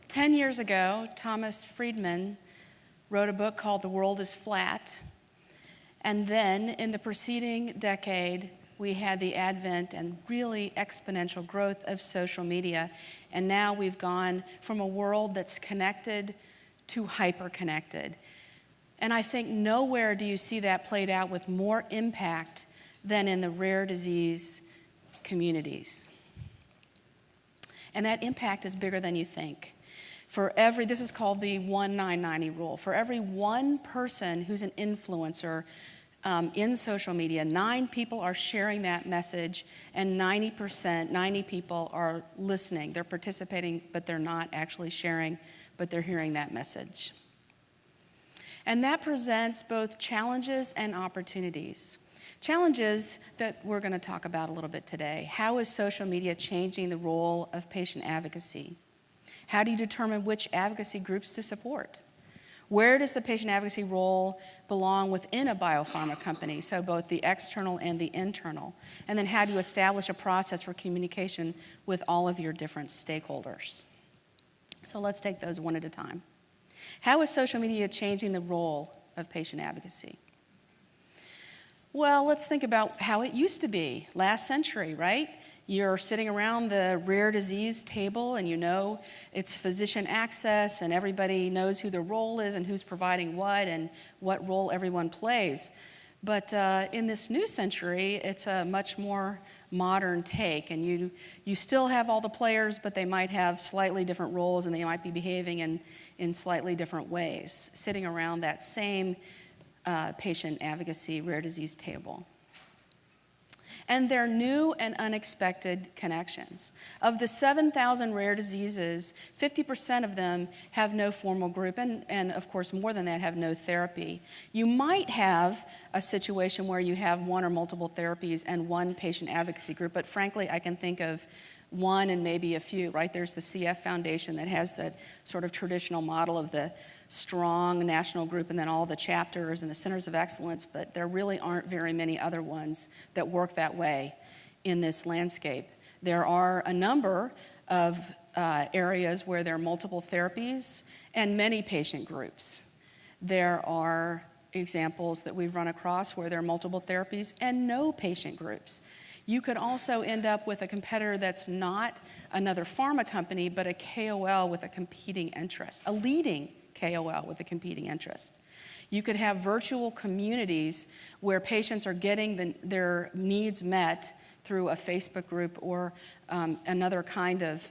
10 years ago, Thomas Friedman wrote a book called The World is Flat. And then in the preceding decade, we had the advent and really exponential growth of social media. And now we've gone from a world that's connected to hyper-connected. And I think nowhere do you see that played out with more impact than in the rare disease communities. And that impact is bigger than you think. This is called the 1-9-90 rule. For every one person who's an influencer in social media, 9 people are sharing that message, and 90 people are listening. They're participating, but they're not actually sharing, but they're hearing that message. And that presents both challenges and opportunities. Challenges that we're going to talk about a little bit today. How is social media changing the role of patient advocacy? How do you determine which advocacy groups to support? Where does the patient advocacy role belong within a biopharma company? So both the external and the internal. And then how do you establish a process for communication with all of your different stakeholders? So let's take those one at a time. How is social media changing the role of patient advocacy? Well, let's think about how it used to be last century, right? You're sitting around the rare disease table and you know it's physician access and everybody knows who their role is and who's providing what and what role everyone plays. But in this new century, it's a much more modern take, and you still have all the players, but they might have slightly different roles and they might be behaving in slightly different ways, sitting around that same patient advocacy rare disease table. And they're new and unexpected connections. Of the 7,000 rare diseases, 50% of them have no formal group, and of course more than that have no therapy. You might have a situation where you have one or multiple therapies and one patient advocacy group, but frankly I can think of one and maybe a few, right? There's the CF Foundation that has that sort of traditional model of the strong national group and then all the chapters and the centers of excellence, but there really aren't very many other ones that work that way in this landscape. There are a number of areas where there are multiple therapies and many patient groups. There are examples that we've run across where there are multiple therapies and no patient groups. You could also end up with a competitor that's not another pharma company, but a KOL with a competing interest, a leading KOL with a competing interest. You could have virtual communities where patients are getting their needs met through a Facebook group or another kind of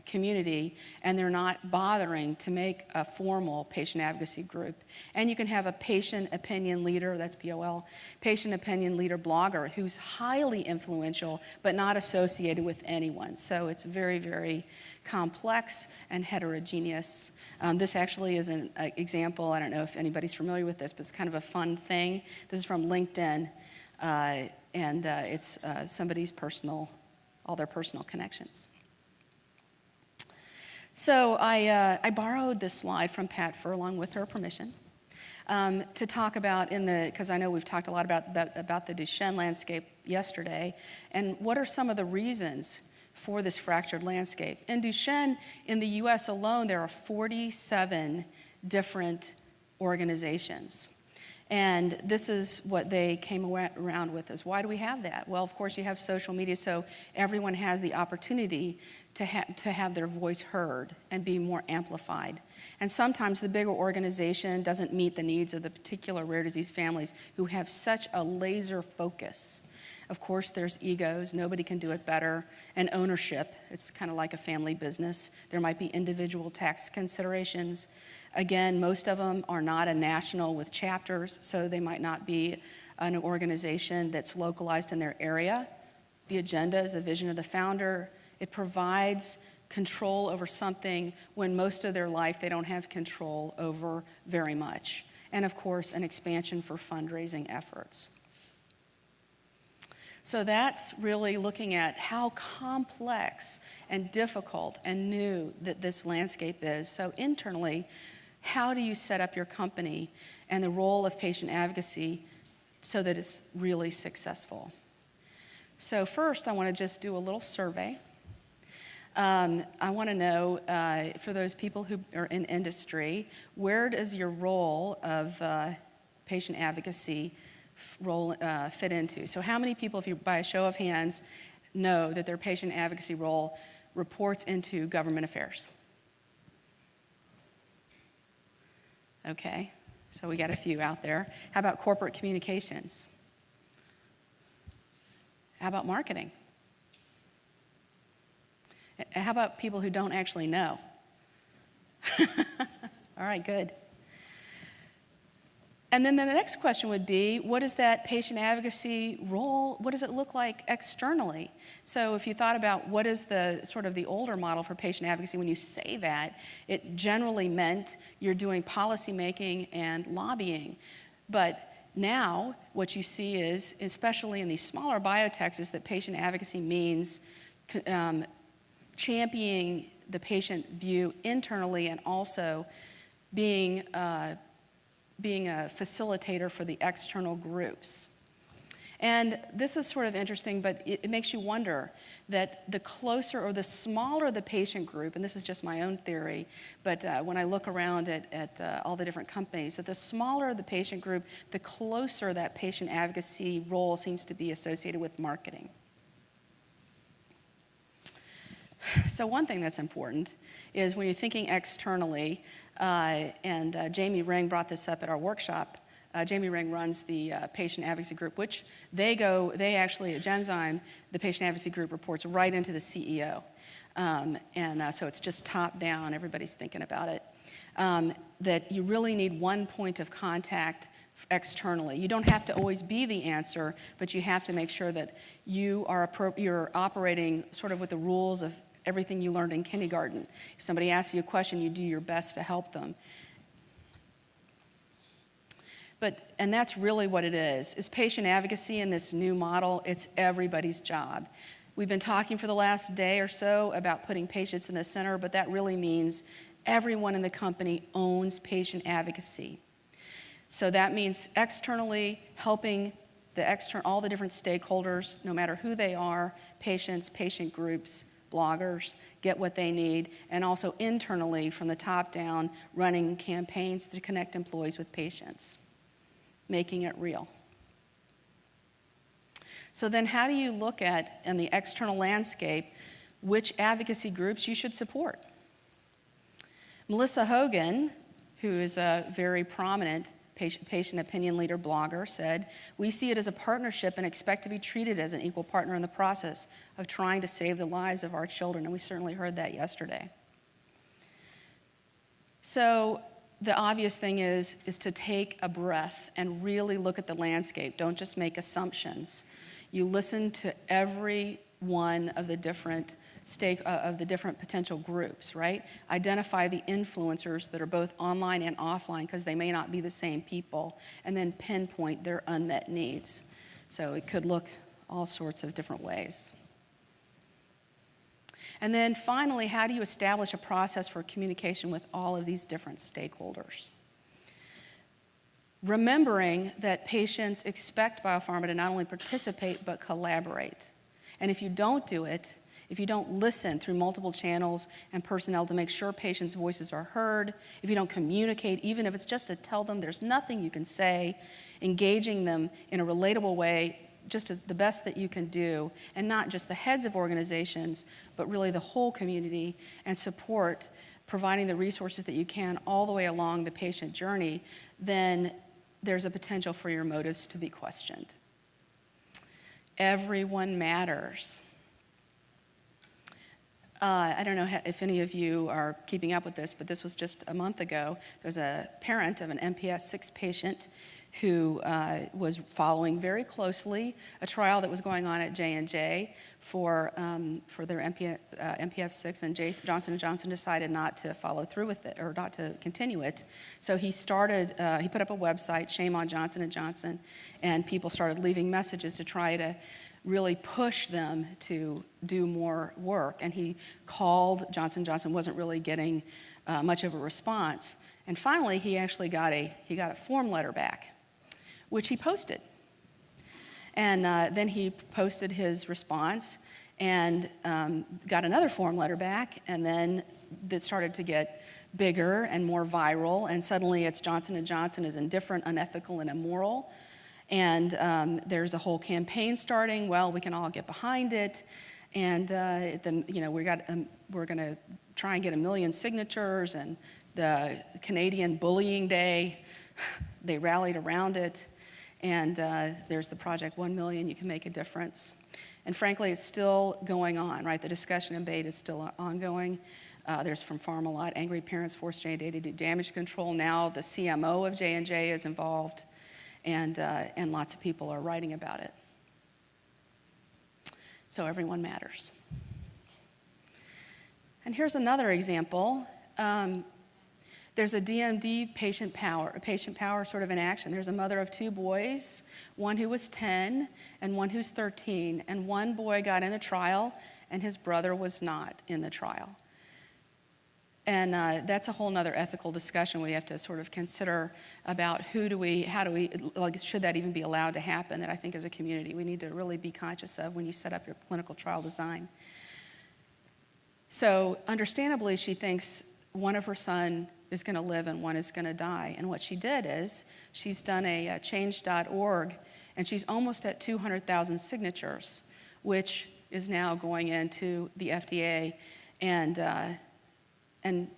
community, and they're not bothering to make a formal patient advocacy group. And you can have a patient opinion leader, that's POL, patient opinion leader blogger who's highly influential but not associated with anyone. So it's very, very complex and heterogeneous. This actually is an example, I don't know if anybody's familiar with this, but it's kind of a fun thing. This is from LinkedIn, and it's somebody's all their personal connections. So I borrowed this slide from Pat Furlong with her permission to talk about because I know we've talked a lot about the Duchenne landscape yesterday, and what are some of the reasons for this fractured landscape. In Duchenne, in the US alone, there are 47 different organizations. And this is what they came around with is, why do we have that? Well, of course, you have social media, so everyone has the opportunity to have their voice heard and be more amplified. And sometimes the bigger organization doesn't meet the needs of the particular rare disease families who have such a laser focus. Of course, there's egos, nobody can do it better, and ownership. It's kind of like a family business. There might be individual tax considerations. Again, most of them are not a national with chapters, so they might not be an organization that's localized in their area. The agenda is the vision of the founder. It provides control over something when most of their life they don't have control over very much. And of course, an expansion for fundraising efforts. So that's really looking at how complex and difficult and new that this landscape is. So internally, how do you set up your company and the role of patient advocacy so that it's really successful? So first, I want to just do a little survey. I want to know, for those people who are in industry, where does your role of patient advocacy fit into? So how many people, if you by a show of hands, know that their patient advocacy role reports into government affairs? Okay, so we got a few out there. How about corporate communications? How about marketing? How about people who don't actually know? All right, good. And then the next question would be, what is that patient advocacy role, what does it look like externally? So if you thought about what is the sort of the older model for patient advocacy, when you say that, it generally meant you're doing policy making and lobbying. But now what you see is, especially in these smaller biotechs, is that patient advocacy means championing the patient view internally and also being a facilitator for the external groups. And this is sort of interesting, but it makes you wonder that the closer or the smaller the patient group, and this is just my own theory, but when I look around at all the different companies, that the smaller the patient group, the closer that patient advocacy role seems to be associated with marketing. So one thing that's important is when you're thinking externally, and Jamie Ring brought this up at our workshop. Jamie Ring runs the patient advocacy group, which they actually at Genzyme, the patient advocacy group reports right into the CEO. So it's just top down, everybody's thinking about it. That you really need one point of contact externally. You don't have to always be the answer, but you have to make sure that you're operating sort of with the rules of everything you learned in kindergarten. If somebody asks you a question, you do your best to help them. And that's really what it is patient advocacy in this new model. It's everybody's job. We've been talking for the last day or so about putting patients in the center, but that really means everyone in the company owns patient advocacy. So that means externally helping all the different stakeholders, no matter who they are, patients, patient groups, bloggers, get what they need, and also internally from the top down, running campaigns to connect employees with patients, making it real. So then how do you look at, in the external landscape, which advocacy groups you should support? Melissa Hogan, who is a very prominent patient opinion leader blogger, said, "We see it as a partnership and expect to be treated as an equal partner in the process of trying to save the lives of our children." And we certainly heard that yesterday. So the obvious thing is to take a breath and really look at the landscape. Don't just make assumptions. You listen to every one of the different potential groups, right? Identify the influencers that are both online and offline, because they may not be the same people, and then pinpoint their unmet needs. So it could look all sorts of different ways. And then finally, how do you establish a process for communication with all of these different stakeholders? Remembering that patients expect biopharma to not only participate, but collaborate. And if you don't do it, if you don't listen through multiple channels and personnel to make sure patients' voices are heard, if you don't communicate, even if it's just to tell them there's nothing you can say, engaging them in a relatable way, just as the best that you can do, and not just the heads of organizations, but really the whole community, and support, providing the resources that you can all the way along the patient journey, then there's a potential for your motives to be questioned. Everyone matters. I don't know if any of you are keeping up with this, but this was just a month ago. There was a parent of an MPS 6 patient who was following very closely a trial that was going on at J&J for their MPF 6, and Johnson & Johnson decided not to follow through with it, or not to continue it. So he put up a website, Shame on Johnson & Johnson, and people started leaving messages to try to really push them to do more work. And he called Johnson & Johnson, wasn't really getting much of a response. And finally, he actually got a form letter back, which he posted. And then he posted his response, and got another form letter back, and then it started to get bigger and more viral, and suddenly it's Johnson & Johnson is indifferent, unethical, and immoral. And there's a whole campaign starting. Well, we can all get behind it, and we're going to try and get 1 million signatures. And the Canadian Bullying Day, they rallied around it, and there's the Project 1 Million. You can make a difference. And frankly, it's still going on, right? The discussion and debate is still ongoing. There's from Pharma-Lot, angry parents force J&J to do damage control. Now the CMO of J&J is involved. And lots of people are writing about it. So everyone matters. And here's another example. There's a DMD patient power sort of in action. There's a mother of 2 boys, one who was 10 and one who's 13. And one boy got in a trial and his brother was not in the trial. And that's a whole nother ethical discussion we have to sort of consider about how do we, should that even be allowed to happen, that I think as a community we need to really be conscious of when you set up your clinical trial design. So understandably, she thinks one of her son is going to live and one is going to die. And what she did is she's done a change.org, and she's almost at 200,000 signatures, which is now going into the FDA. And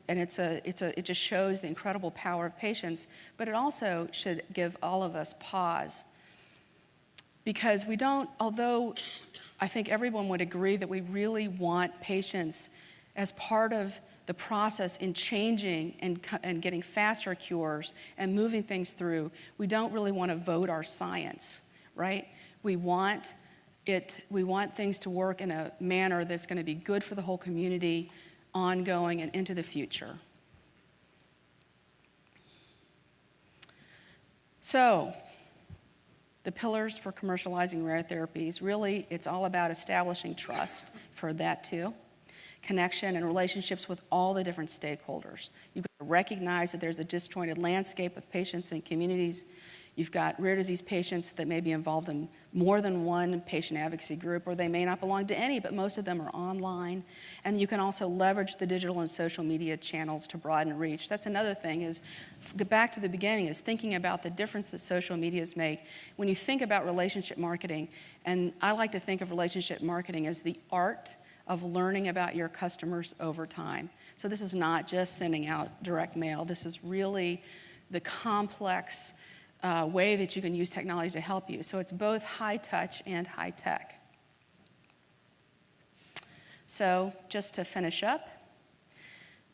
it just shows the incredible power of patients, but it also should give all of us pause. Because we don't, although I think everyone would agree that we really want patients as part of the process in changing and getting faster cures and moving things through, we don't really want to vote our science, right? We want things to work in a manner that's going to be good for the whole community, ongoing and into the future. So, the pillars for commercializing rare therapies, really it's all about establishing trust for that too, connection and relationships with all the different stakeholders. You've got to recognize that there's a disjointed landscape of patients and communities. You've got rare disease patients that may be involved in more than one patient advocacy group, or they may not belong to any, but most of them are online. And you can also leverage the digital and social media channels to broaden reach. That's another thing is, back to the beginning, is thinking about the difference that social medias make. When you think about relationship marketing, and I like to think of relationship marketing as the art of learning about your customers over time. So this is not just sending out direct mail. This is really the complex way that you can use technology to help you. So it's both high touch and high tech. So just to finish up,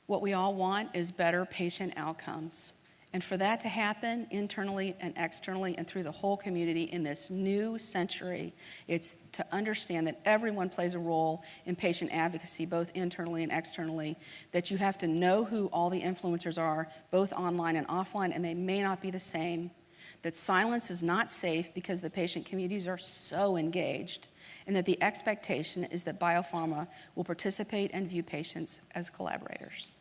what we all want is better patient outcomes. And for that to happen internally and externally and through the whole community in this new century, it's to understand that everyone plays a role in patient advocacy, both internally and externally, that you have to know who all the influencers are, both online and offline, and they may not be the same, that silence is not safe because the patient communities are so engaged, and that the expectation is that biopharma will participate and view patients as collaborators.